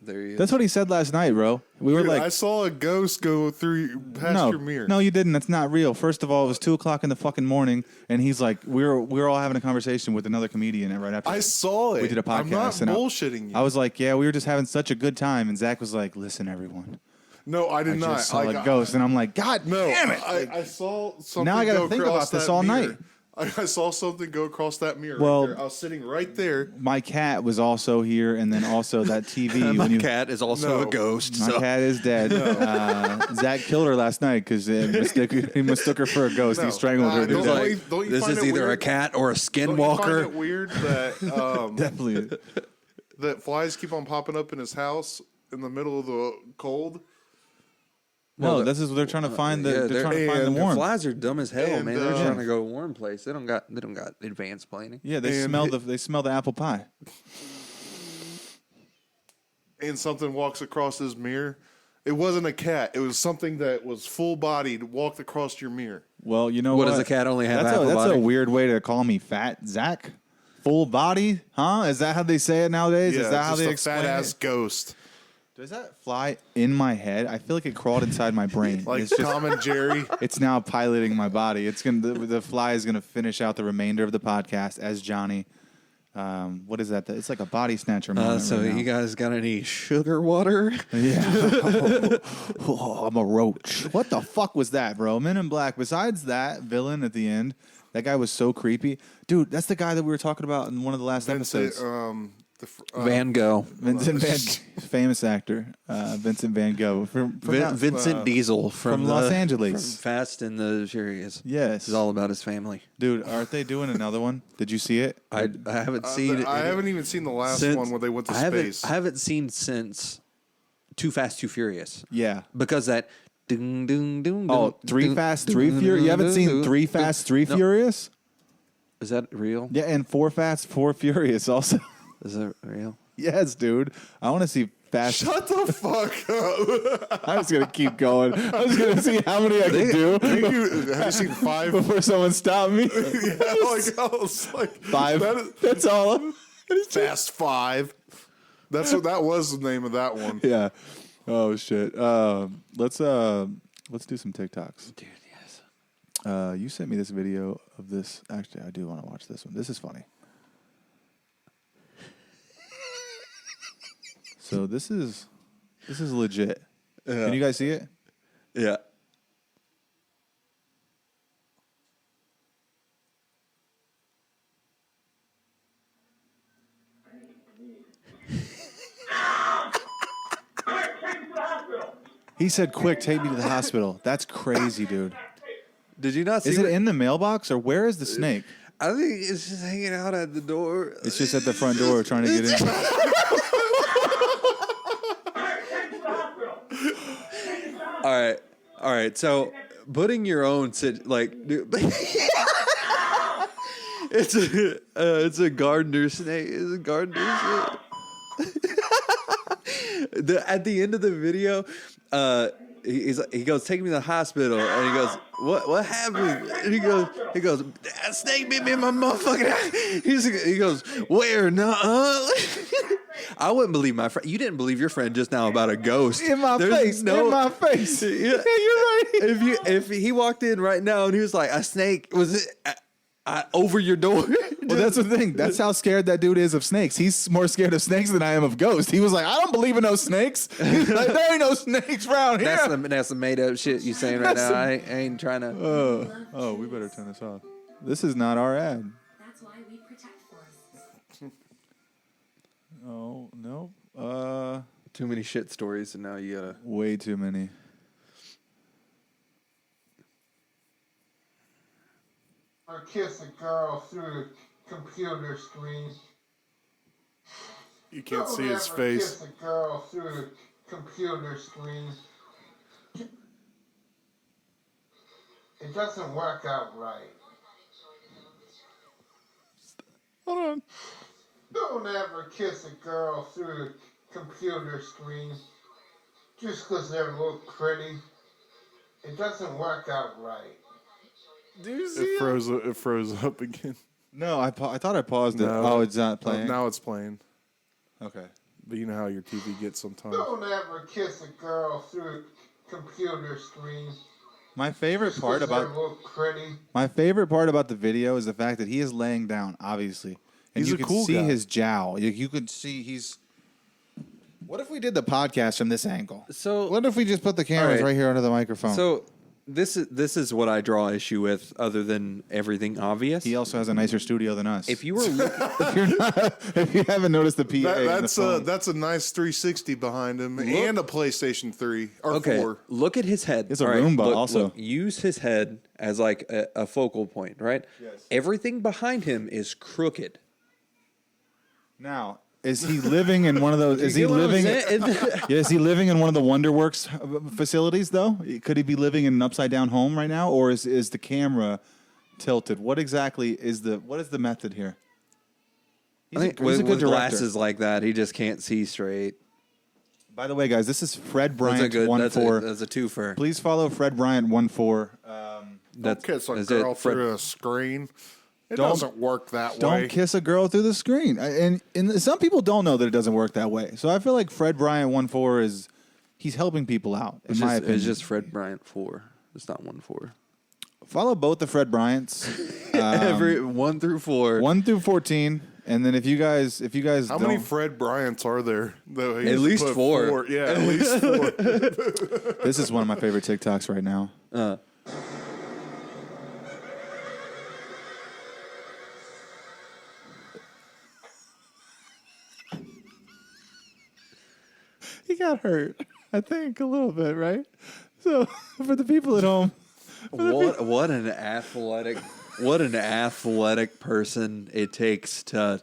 There he is. That's what he said last night, bro. We were Dude, like, I saw a ghost go through past your mirror. no, you didn't. That's not real. First of all, it was 2:00 in the fucking morning, and he's like, we were all having a conversation with another comedian, and right after I saw it. we did a podcast. I'm not and bullshitting you. I was like, yeah, we were just having such a good time, and Zach was like, listen, everyone, No, I did I not. just saw a ghost, and I'm like, God No, damn it! I saw something. Now I gotta go think across about this that all mirror. night. I saw something go across that mirror. Well- right there. I was sitting right there. My cat was also here, and then also that TV. My when you, cat is also No. a ghost. my So. cat is dead. Zach killed her last night because he mistook her for a ghost. No. He strangled her. Don't to death. you- don't you This find is it either weird? a cat or a Don't you find skinwalker. it weird that Definitely. that flies keep on popping up in his house in the middle of the cold? No, Well, this is what they're trying to find. Yeah, They're trying to find the and warmth. Flies are dumb as hell, And, man. They're trying uh, to go to a warm place. They don't got advanced planning. Yeah, they And smell the apple pie. And something walks across his mirror. It wasn't a cat. It was something that was full bodied, walked across your mirror. Well, you know What what? does a cat only have That's apple that's body? a weird way to call me fat, Zach. Full body, huh? Is that how they say it nowadays? Yeah, Is that how just they a explain fat ass it? ghost. Does that fly in my head? I feel like it crawled inside my brain. Like It's just, Tom and Jerry. it's now piloting my body. It's gonna the fly is gonna finish out the remainder of the podcast as Johnny. What is that? It's like a body snatcher moment. So right now. you guys got any sugar water? Yeah. Oh, I'm a roach. What the fuck was that, bro? Men in Black. Besides that villain at the end, that guy was so creepy. Dude, that's the guy that we were talking about in one of the last episodes. Van Gogh. Vincent Van famous actor. Vincent Van Gogh. From Vincent Diesel from the- Los Angeles. From Fast and the Furious. Yes. It's all about his family. Dude, aren't they doing another one? Did you see it? I haven't seen it. I haven't even seen the last since- one where they went to I haven't- space. I haven't seen since Too Fast, Too Furious. Yeah. Because that. Ding, ding, ding, Oh, ding, Three ding, Fast, ding, Three ding, Furious? You haven't ding, seen ding, Three ding. Fast, Three No. Furious? Is that real? Yeah, and Four Fast, Four Furious also. Is that real? Yes, dude. I want to see Fast. Shut the fuck up. I'm just going to keep going. I'm just going to see how many I can do Have you seen 5? before someone stops me. Yeah, like, I was like, 5. that is- That's all. Fast 5. That's what that was the name of that one. Yeah. Oh, shit. Let's do some TikToks. Dude, yes. You sent me this video of this. Actually, I do want to watch this one. This is funny. So this is legit. Yeah. Can you guys see it? Yeah. He said, "Quick, take me to the hospital." That's crazy, dude. Did you not see Is it in the mailbox or where is the snake? I think it's just hanging out at the door. It's just at the front door trying to get in. All right. So putting your own dude, it's a gardener snake. It's a gardener snake. At the end of the video, he goes, "Take me to the hospital," and he goes, "What happened?" And he goes, "That snake bit me in my motherfucking eye." He goes, "Where? Nuh-uh." I wouldn't believe my friend. You didn't believe your friend just now about a ghost In my face. In my face. Yeah, you're right. If he walked in right now and he was like, "A snake was it over your door?" Well, that's the thing. That's how scared that dude is of snakes. He's more scared of snakes than I am of ghosts. He was like, "I don't believe in no snakes. He's like, there ain't no snakes around here." That's the made up shit you saying right now. I ain't trying to. Oh, we better turn this off. This is not our ad. That's why we protect forests. Oh, no. Too many shit stories, and now you gotta... Way too many. Or kiss a girl through the computer screen. You can't Don't see his ever face. Kiss a girl through the computer screen. It doesn't work out right. Hold on. Don't ever kiss a girl through the computer screen just because they look pretty. It doesn't work out right. Do you see It froze up again. No, I thought I paused it. No. Oh, it's not playing? Now it's playing. Okay. But you know how your TV gets sometimes. Don't ever kiss a girl through a computer screen. My favorite part Just 'cause about they look pretty. the video is the fact that he is laying down, obviously, and He's you a can cool see guy. his jowl. You could see he's. What if we did the podcast from this angle? So What if we just put the cameras All right. right here under the microphone? So this is what I draw issue with, other than everything obvious. he also has a nicer studio than us. If you were looking, if you haven't noticed the PA, in the phone. That's a nice 360 behind him and a PlayStation 3 or okay, 4. look at his head. It's a All right, Roomba look, also. look, use his head as like a focal point, right? Yes. Everything behind him is crooked. Now, is he living in one of those? Is he You get what I'm living? saying? Yeah, is he living in one of the WonderWorks facilities though? Could he be living in an upside down home right now, or is the camera tilted? What exactly is the method here? I think he's a with good director. glasses like that, he just can't see straight. By the way, guys, this is Fred That's a Bryant good. 14. That's a twofer. Please follow Fred Bryant 14. That's Kiss a is girl it Fred- through a screen. It Don't- doesn't work that Don't way. kiss a girl through the screen. And some people don't know that it doesn't work that way. So I feel like Fred Bryant 14 he's helping people out. In my opinion, It's just Fred Bryant 4. It's not 1-4. follow both the Fred Bryants. Every 1 through 4. 1 through 14, and then if you guys How don't, many Fred Bryants are there? Though At least put 4. Yeah, at least 4. this is one of my favorite TikToks right now. He got hurt, I think, a little bit, right? So for the people at home, What an athletic person it takes to.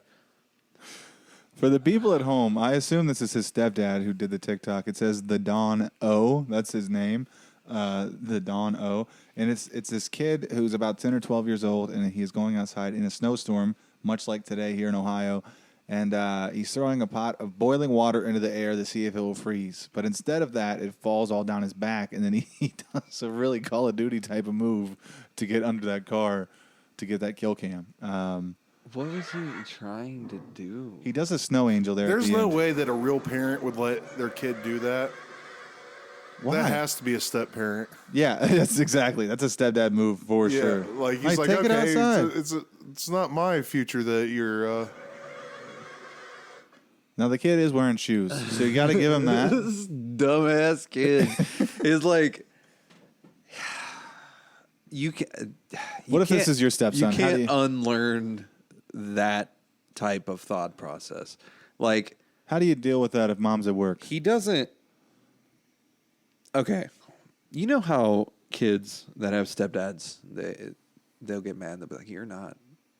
for the people at home, I assume this is his stepdad who did the TikTok. It says the Don O. That's his name, the Don O. And it's this kid who's about 10 or 12 years old, and he's going outside in a snowstorm, much like today here in Ohio. And he's throwing a pot of boiling water into the air to see if it will freeze. But instead of that, it falls all down his back, and then he does a really Call of Duty type of move to get under that car to get that kill cam. What was he trying to do? He does a snow angel there. There's at the no end. way that a real parent would let their kid do that. Why? That has to be a step parent. Yeah, that's a stepdad move for Yeah, sure. like he's like, take it okay, outside. it's not my future that you're. Now the kid is wearing shoes, so you got to give him that. This dumbass kid is like, you can. What if this is your stepson? You How do can't you- unlearn that type of thought process. Like How do you deal with that if mom's at work? he doesn't. Okay, you know how kids that have stepdads they'll get mad. They'll be like, "You're not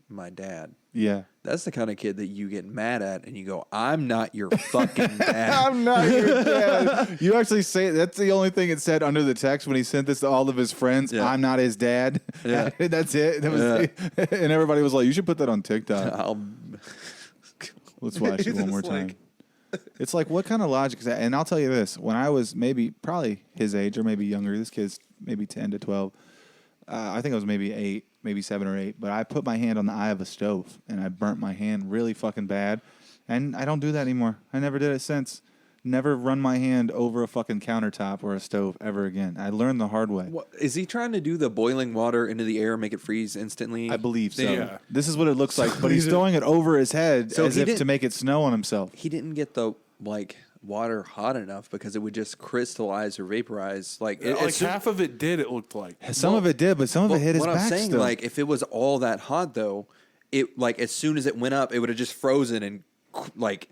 my dad." Yeah. That's the kind of kid that you get mad at, and you go, "I'm not your fucking dad." I'm not your dad. You actually say that's the only thing it said under the text when he sent this to all of his friends. Yeah. I'm not his dad. Yeah. That's it. That was and everybody was like, "You should put that on TikTok." Let's watch it one more It's time. like- It's like, what kind of logic is that? And I'll tell you this: when I was probably his age or maybe younger, this kid's maybe 10 to 12. I think I was maybe 8, maybe 7 or 8. But I put my hand on the eye of a stove and I burnt my hand really fucking bad. And I don't do that anymore. I never did it since. Never run my hand over a fucking countertop or a stove ever again. I learned the hard way. What, is he trying to do the boiling water into the air and make it freeze instantly? I believe so. Yeah. This is what it looks like. But he's throwing it over his head So as he if to didn't- make it snow on himself. He didn't get the water hot enough because it would just crystallize or vaporize. Like half of it did. It looked like. Some of it did, but some of it hit his what back I'm saying, still. like if it was all that hot though, it like as soon as it went up, it would have just frozen and like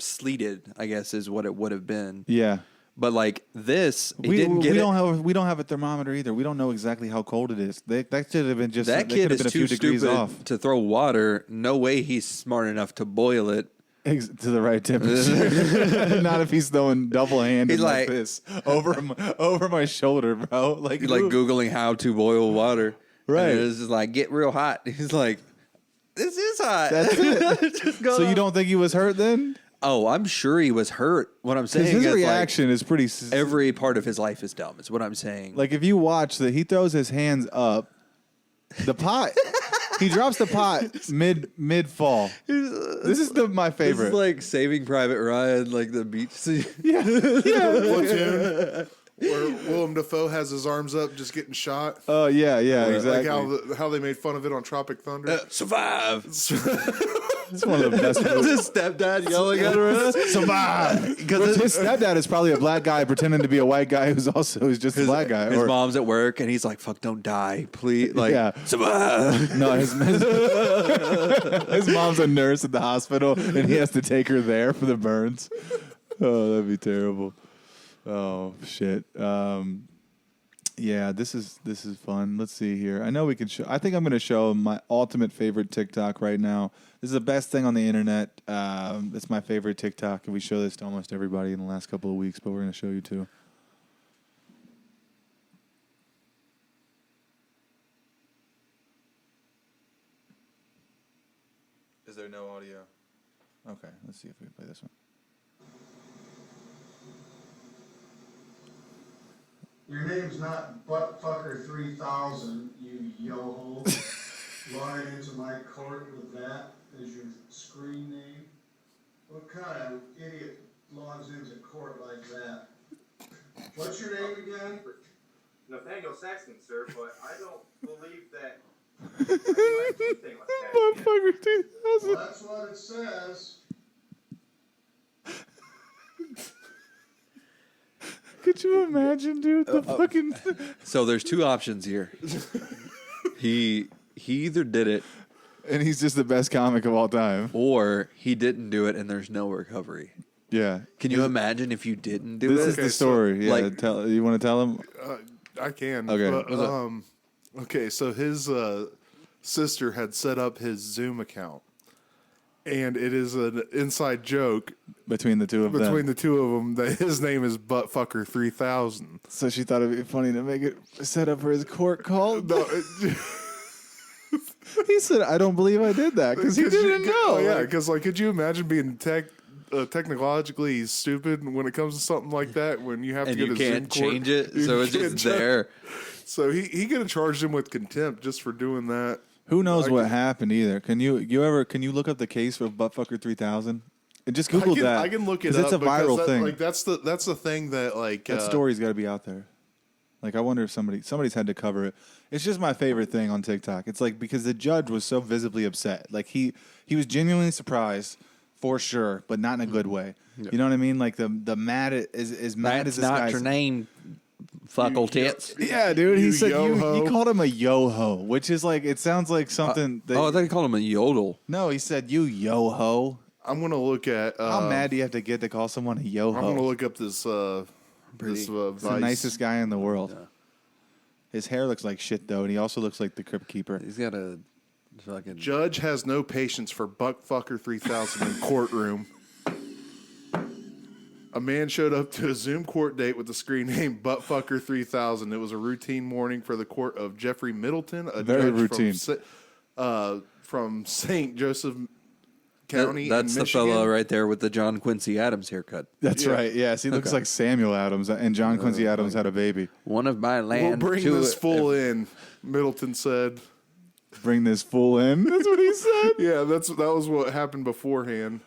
sleeted, I guess is what it would have been. Yeah. But like this, We didn't get it. We don't have a thermometer either. We don't know exactly how cold it is. That should have been just That they kid could have is been a too few degrees stupid off to throw water. No way he's smart enough to boil it. to the right temperature. Not if he's throwing double handed He's like like- this over my shoulder, bro. Like He's like Googling how to boil water. Right. And it's just like, get real hot. He's like, this is hot. That's it. Just go So you on. don't think he was hurt then? Oh, I'm sure he was hurt. What I'm saying Because his is reaction is pretty. like, every part of his life is dumb. Is what I'm saying. Like if you watch that, he throws his hands up, the pot. He drops the pot mid fall. This is my favorite. This is like Saving Private Ryan, like the beach scene. yeah. Platoon, where Willem Dafoe has his arms up, just getting shot. Oh yeah, exactly. Like how they made fun of it on Tropic Thunder. Survive. It's one of the best. It's his stepdad yelling at him. Survive. Because his stepdad is probably a black guy pretending to be a white guy who's just a black guy. His mom's at work, and he's like, "Fuck, don't die, please." Like, Yeah. survive. No, his mom's a nurse at the hospital, and he has to take her there for the burns. Oh, that'd be terrible. Oh shit. Yeah, this is fun. Let's see here. I know we can show. I think I'm going to show my ultimate favorite TikTok right now. This is the best thing on the internet. It's my favorite TikTok, and we show this to almost everybody in the last couple of weeks. But we're going to show you too. Is there no audio? Okay, let's see if we can play this one. Your name's not Buttfucker3000, you yo-ho. Logging into my court with that as your screen name? What kind of idiot logs into court like that? What's your name again? Nathaniel Saxton, sir, but I don't believe that anything like that. Motherfucker, 2000. Well, that's what it says. Could you imagine, dude? The fucking. So there's two options here. He either did it, And he's just the best comic of all time. or he didn't do it, and there's no recovery. Yeah. Can you imagine if you didn't do This it? is the Okay, story. Yeah. like- You want to tell him? I can. Okay. But, okay, so his sister had set up his Zoom account. And it is an inside joke Between the two of them. between the two of them that his name is Buttfucker3000. So she thought it'd be funny to make it set up for his court call. No, He said, "I don't believe I did that," because he didn't know. Oh, yeah, Like, because could you imagine being technologically stupid when it comes to something like that? When you have and to you get a can't Zoom court? change it, You so it's can't just change- there. So he could have charged him with contempt just for doing that. who knows I what can- happened either? Can you look up the case for Buttfucker 3000 and just Google that? I can look it 'Cause up. It's a because viral that, thing. Like that's the thing that like That story's got to be out there. Like, I wonder if somebody's had to cover it. It's just my favorite thing on TikTok. It's like, because the judge was so visibly upset. Like, he was genuinely surprised, for sure, but not in a good way. You know what I mean? Like, the mad is mad as this guy's. name, fuckle tits. Yeah, dude. He You said yo-ho. he called him a yo-ho, which is like, it sounds like something. Oh, I thought you called him a yodel. No, he said, "You yo-ho." I'm gonna look at. How mad do you have to get to call someone a yo-ho? I'm gonna look up this. This He's Vice. the nicest guy in the world. His hair looks like shit, though, and he also looks like the Crypt Keeper. He's got a fucking. Judge has no patience for Buttfucker3000 in courtroom. A man showed up to a Zoom court date with the screen name Buttfucker3000. It was a routine morning for the court of Jeffrey Middleton, a Very judge routine. from St. Joseph County. That's in the Michigan. fellow right there with the John Quincy Adams haircut. That's Yeah. right. Yes, he looks like Samuel Adams, and John Quincy Adams had a baby. One of my We'll land. bring to this it. full in, Middleton said. Bring this fool in. That's what he said. Yeah, that was what happened beforehand.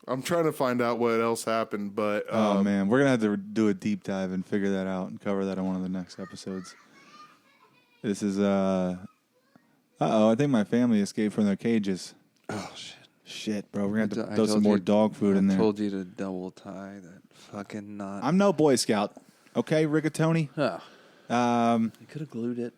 I'm trying to find out what else happened, but Oh man, we're gonna have to do a deep dive and figure that out and cover that on one of the next episodes. This is I think my family escaped from their cages. Oh shit! Shit, bro, we're gonna have I to throw some told more you- dog food in I there. told you to double tie that fucking knot. I'm no Boy Scout, okay, Rigatoni. Oh, Um, I could have glued it.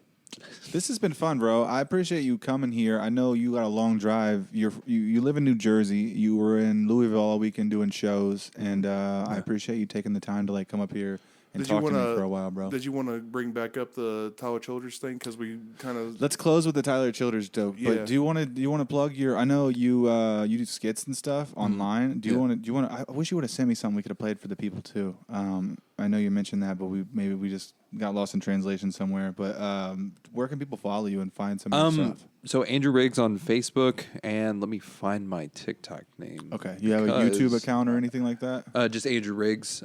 This has been fun, bro. I appreciate you coming here. I know you got a long drive. You live in New Jersey. You were in Louisville all weekend doing shows, and I appreciate you taking the time to like come up here and talk to me for a while, bro. Did you want to bring back up the Tyler Childers thing? Because we kind of Let's close with the Tyler Childers dope. Yeah. But do you want to plug your? I know you you do skits and stuff online. Do you want to? I wish you would have sent me something we could have played for the people too. I know you mentioned that, but maybe we just got lost in translation somewhere. But where can people follow you and find some of your stuff? So Andrew Riggs on Facebook, and let me find my TikTok name. Okay, you have a YouTube account or anything like that? Just Andrew Riggs.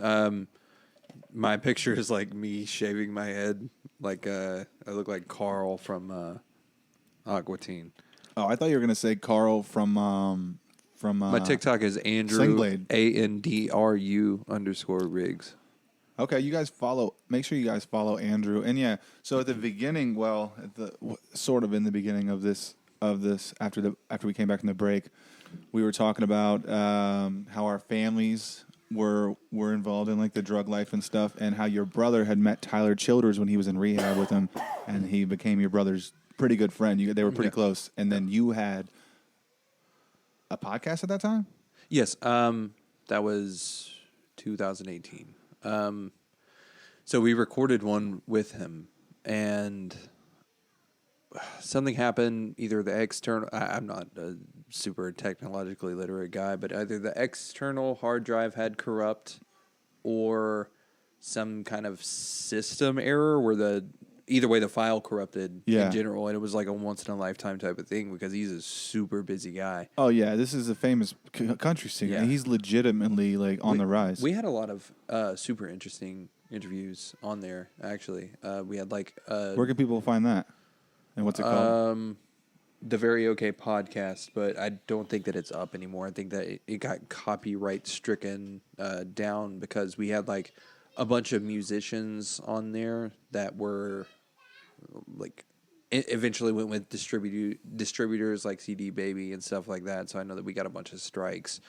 My picture is like me shaving my head, like I look like Carl from Aqua Teen. Oh, I thought you were gonna say Carl from my TikTok is Andrew Slingblade. ANDRU_Riggs. Okay, you guys make sure you guys follow Andrew. And yeah, so at the beginning, sort of in the beginning of this after we came back from the break, we were talking about how our families were involved in like the drug life and stuff, and how your brother had met Tyler Childers when he was in rehab with him, and he became your brother's pretty good friend. They were pretty close, and then you had a podcast at that time? Yes, that was 2018. So we recorded one with him, and something happened. Either the external, I'm not a super technologically literate guy, but either the external hard drive had corrupt, or some kind of system error where either way the file corrupted in general, and it was like a once in a lifetime type of thing because he's a super busy guy. Oh yeah, this is a famous country singer. Yeah. He's legitimately like on the rise. We had a lot of super interesting interviews on there. Actually, we had like where can people find that? And what's it called? The Very Okay Podcast, but I don't think that it's up anymore. I think that it got copyright stricken down because we had like a bunch of musicians on there that were like eventually went with distributors like CD Baby and stuff like that. So I know that we got a bunch of strikes.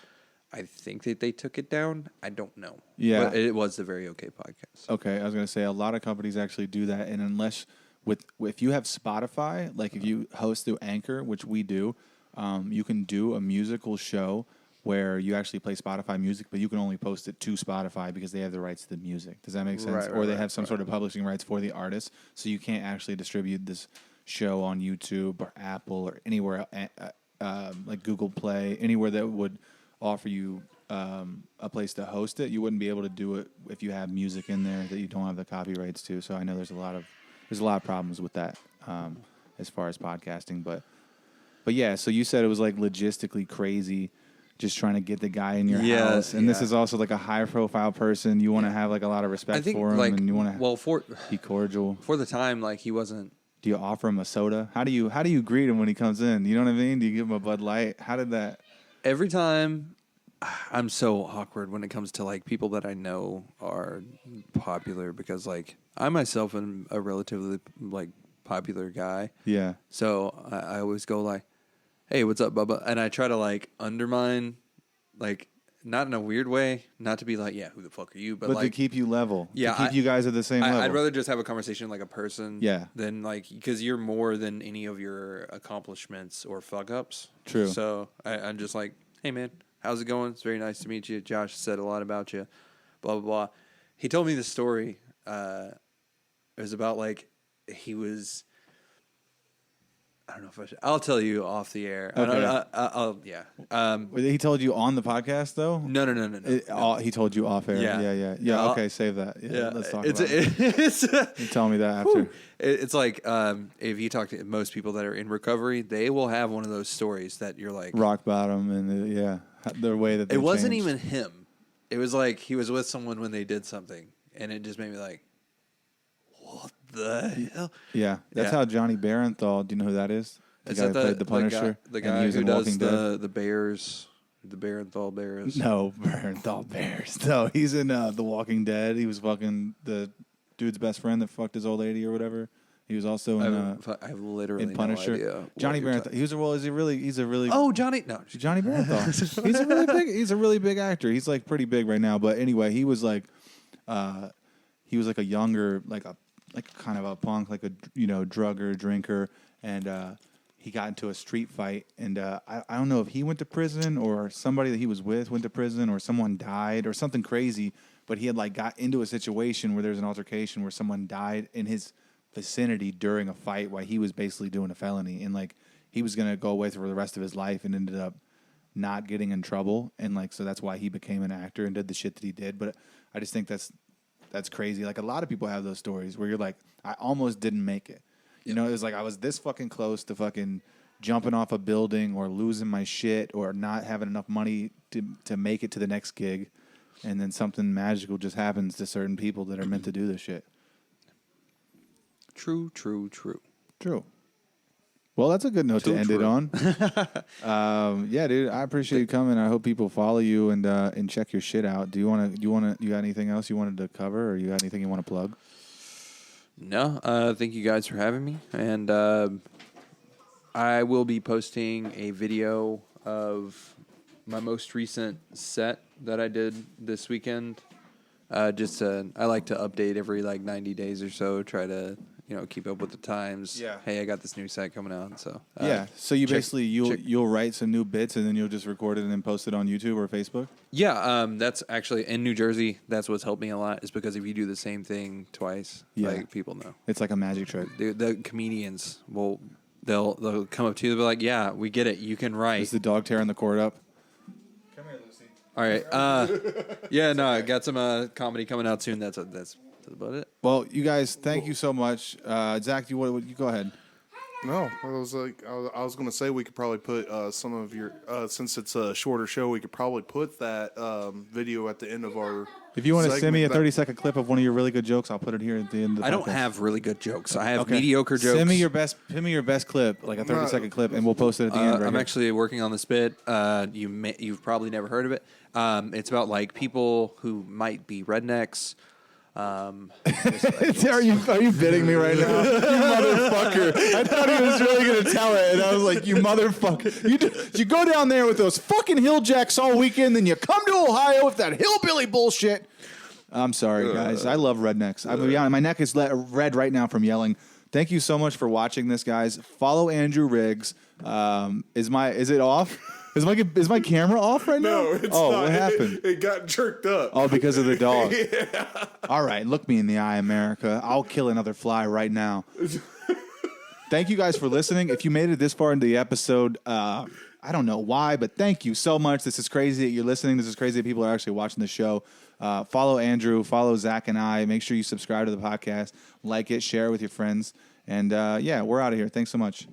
I think that they took it down. I don't know. Yeah, but it was the Very Okay Podcast. Okay, I was gonna say a lot of companies actually do that, and unless if you have Spotify, like if you host through Anchor, which we do, you can do a musical show where you actually play Spotify music, but you can only post it to Spotify because they have the rights to the music. Does that make sense? Or they have some sort of publishing rights for the artist, so you can't actually distribute this show on YouTube or Apple or anywhere like Google Play, anywhere that would offer you a place to host it. You wouldn't be able to do it if you have music in there that you don't have the copyrights to. So I know there's a lot of problems with that as far as podcasting, but yeah. So you said it was like logistically crazy, just trying to get the guy in your house, and this is also like a high profile person. You want to have like a lot of respect for him, like, and you want to be cordial for the time. Like he wasn't. Do you offer him a soda? How do you greet him when he comes in? You know what I mean? Do you give him a Bud Light? How did that? Every time. I'm so awkward when it comes to like people that I know are popular because like I myself am a relatively like popular guy. Yeah. So I always go like, "Hey, what's up, Bubba?" And I try to like undermine, like not in a weird way, not to be like, "Yeah, who the fuck are you?" But like to keep you level. Yeah, to keep you guys at the same level. I'd rather just have a conversation like a person. Yeah. Than like because you're more than any of your accomplishments or fuck ups. True. So I'm just like, "Hey, man. How's it going? It's very nice to meet you. Josh said a lot about you, blah, blah, blah." He told me the story. It was about, like, he was... I don't know if I should... I'll tell you off the air. Okay. Yeah. He told you on the podcast, though? No. He told you off air? Yeah. Okay, save that. Yeah. Let's talk about it. You tell me that after. It's like if you talk to most people that are in recovery, they will have one of those stories that you're like... Rock bottom and, the way that they It wasn't changed. even him. It was like he was with someone when they did something, and it just made me like, what the hell? Yeah, that's how Johnny Barenthal. Do you know who that is? The guy who played the Punisher. The guy who does the Bears, the Barenthal Bears. No, Barenthal Bears. No, he's in The Walking Dead. He was fucking the dude's best friend that fucked his old lady or whatever. He was also in I have literally in Punisher. No idea Johnny Barenthal. He's a really Johnny Barenthal. He's a really big actor. He's like pretty big right now. But anyway, he was like a younger, like a like kind of a punk, like a drugger, drinker, and he got into a street fight, and I don't know if he went to prison or somebody that he was with went to prison or someone died or something crazy, but he had like got into a situation where there's an altercation where someone died in his vicinity during a fight while he was basically doing a felony, and like he was gonna go away for the rest of his life and ended up not getting in trouble, and like so that's why he became an actor and did the shit that he did. But I just think that's crazy. Like a lot of people have those stories where you're like, I almost didn't make it. You know, it was like I was this fucking close to fucking jumping off a building or losing my shit or not having enough money to make it to the next gig, and then something magical just happens to certain people that are meant to do this shit. True. Well, that's a good note to end it on. Yeah, dude, I appreciate you coming. I hope people follow you and check your shit out. You got anything else you wanted to cover, or you got anything you want to plug? No, thank you guys for having me, and I will be posting a video of my most recent set that I did this weekend. I like to update every like 90 days or so, try to keep up with the times. Yeah. Hey, I got this new set coming out, so Yeah. So you'll write some new bits and then you'll just record it and then post it on YouTube or Facebook? Yeah, that's actually in New Jersey. That's what's helped me a lot, is because if you do the same thing twice, like people know. It's like a magic trick. The comedians they'll come up to you, they'll be like, "Yeah, we get it. You can write." Is the dog tearing the cord up? Come here, Lucy. All right. Yeah, no, I got some comedy coming out soon. That's about it. Well, you guys, thank you so much. Zach, you go ahead. No, I was going to say we could probably put some of your since it's a shorter show, we could probably put that video at the end of our. If you want to send me a segment. 30-second clip of one of your really good jokes, I'll put it here at the end of the I don't podcast. have really good jokes. I have Okay. mediocre jokes. Send me your best clip, like a 30-second clip, and we'll post it at the end. Right I'm here. actually working on this bit. You've probably never heard of it. It's about like people who might be rednecks. Are you bidding me right now? You motherfucker. I thought he was really going to tell it, and I was like, you motherfucker. You go down there with those fucking hill jacks all weekend, then you come to Ohio with that hillbilly bullshit. I'm sorry, guys. I love rednecks. I'm gonna be honest, my neck is red right now from yelling. Thank you so much for watching this, guys. Follow Andrew Riggs. Is it off? Is my camera off right now? No, it's not. What happened? It got jerked up. Oh, because of the dog. Yeah. All right, look me in the eye, America. I'll kill another fly right now. Thank you guys for listening. If you made it this far into the episode, I don't know why, but thank you so much. This is crazy that you're listening. This is crazy that people are actually watching the show. Follow Andrew, follow Zach and I. Make sure you subscribe to the podcast, like it, share it with your friends. And, we're out of here. Thanks so much.